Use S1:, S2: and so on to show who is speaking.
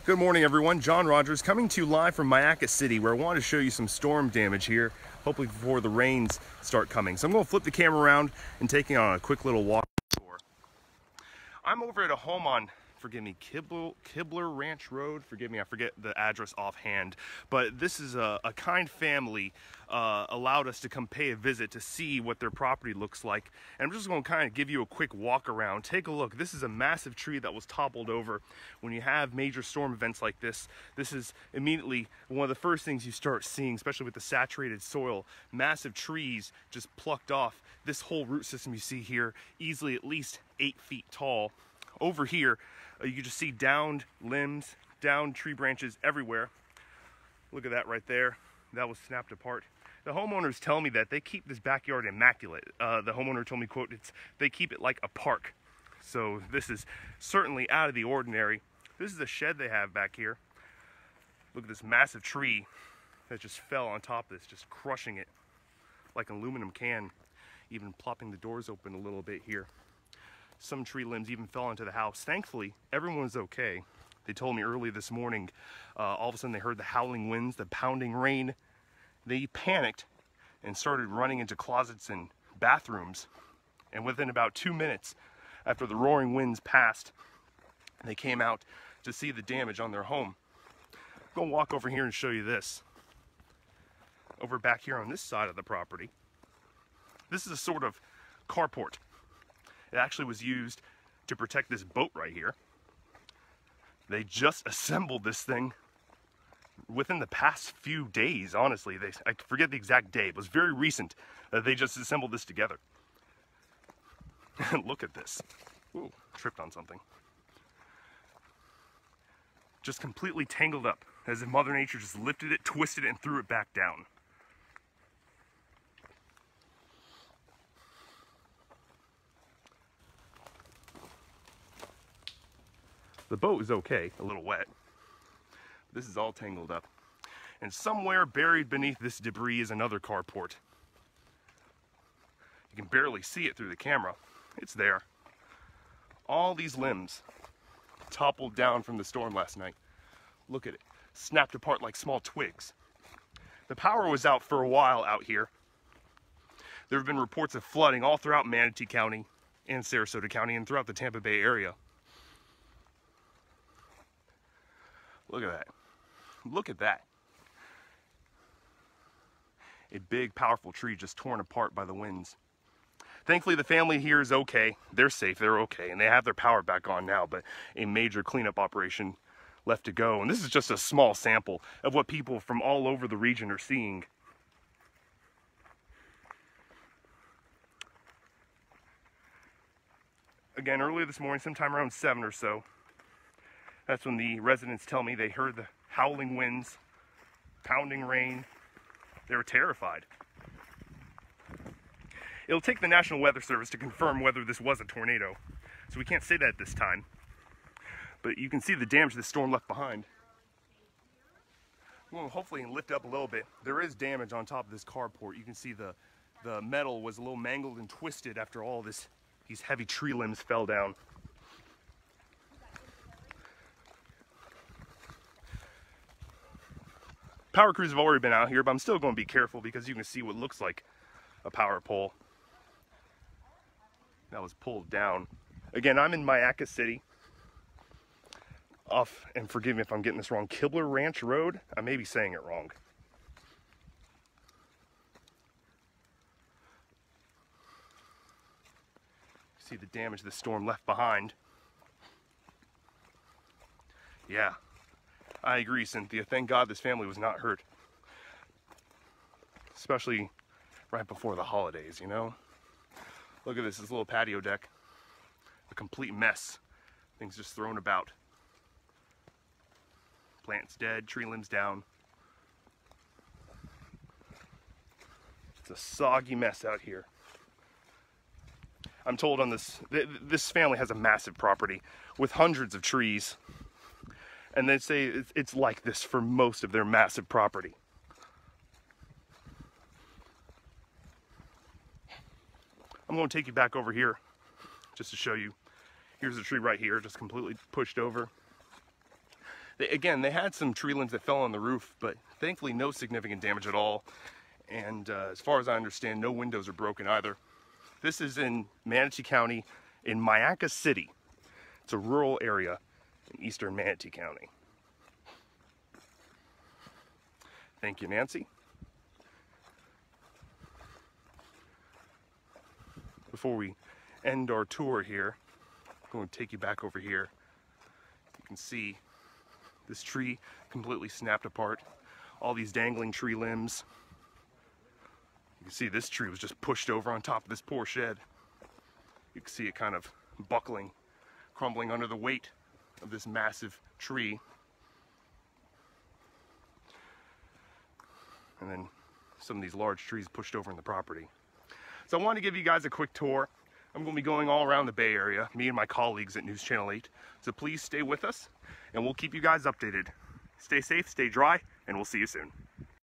S1: Good morning, everyone. John Rogers coming to you live from Myakka City, where I want to show you some storm damage here, hopefully before the rains start coming. So I'm going to flip the camera around and take you on a quick little walk tour. I'm over at a home on, forgive me, Kibler Ranch Road. Forgive me, I forget the address offhand. But this is a kind family allowed us to come pay a visit to see what their property looks like. And I'm just going to kind of give you a quick walk around. Take a look. This is a massive tree that was toppled over. When you have major storm events like this is immediately one of the first things you start seeing, especially with the saturated soil. Massive trees just plucked off. This whole root system you see here, easily at least 8 feet tall. Over here, you can just see downed limbs, downed tree branches everywhere. Look at that right there. That was snapped apart. The homeowners tell me that they keep this backyard immaculate. The homeowner told me, quote, they keep it like a park. So this is certainly out of the ordinary. This is a shed they have back here. Look at this massive tree that just fell on top of this, just crushing it like an aluminum can, even plopping the doors open a little bit here. Some tree limbs even fell into the house. Thankfully, everyone's okay. They told me early this morning, all of a sudden they heard the howling winds, the pounding rain. They panicked and started running into closets and bathrooms. And within about 2 minutes after the roaring winds passed, they came out to see the damage on their home. I'm going to walk over here and show you this. Over back here on this side of the property, this is a sort of carport. It actually was used to protect this boat right here. They just assembled this thing within the past few days, honestly. I forget the exact day. It was very recent that they just assembled this together. Look at this. Ooh, tripped on something. Just completely tangled up, as if Mother Nature just lifted it, twisted it, and threw it back down. The boat is okay, a little wet. This is all tangled up. And somewhere buried beneath this debris is another carport. You can barely see it through the camera. It's there. All these limbs toppled down from the storm last night. Look at it, snapped apart like small twigs. The power was out for a while out here. There have been reports of flooding all throughout Manatee County and Sarasota County and throughout the Tampa Bay area. Look at that. Look at that. A big, powerful tree just torn apart by the winds. Thankfully, the family here is okay. They're safe, they're okay, and they have their power back on now, but a major cleanup operation left to go. And this is just a small sample of what people from all over the region are seeing. Again, earlier this morning, sometime around 7 or so, that's when the residents tell me they heard the howling winds, pounding rain. They were terrified. It'll take the National Weather Service to confirm whether this was a tornado, so we can't say that at this time. But you can see the damage the storm left behind. Well, hopefully lift up a little bit. There is damage on top of this carport. You can see the metal was a little mangled and twisted after all these heavy tree limbs fell down. Power crews have already been out here, but I'm still going to be careful because you can see what looks like a power pole that was pulled down. Again, I'm in Myakka City, off, and forgive me if I'm getting this wrong, Kibler Ranch Road. I may be saying it wrong. See the damage the storm left behind. Yeah. I agree, Cynthia. Thank God this family was not hurt. Especially right before the holidays, you know? Look at this little patio deck. A complete mess. Things just thrown about. Plants dead, tree limbs down. It's a soggy mess out here. I'm told on this family has a massive property with hundreds of trees. And they say it's like this for most of their massive property. I'm going to take you back over here just to show you. Here's a tree right here, just completely pushed over. Again, they had some tree limbs that fell on the roof, but thankfully no significant damage at all. And as far as I understand, no windows are broken either. This is in Manatee County in Myakka City. It's a rural area in eastern Manatee County. Thank you, Nancy. Before we end our tour here, I'm going to take you back over here. You can see this tree completely snapped apart. All these dangling tree limbs. You can see this tree was just pushed over on top of this poor shed. You can see it kind of buckling, crumbling under the weight of this massive tree. And then some of these large trees pushed over in the property. So I wanted to give you guys a quick tour. I'm going to be going all around the Bay Area, me and my colleagues at News Channel 8. So please stay with us, and we'll keep you guys updated. Stay safe, stay dry, and we'll see you soon.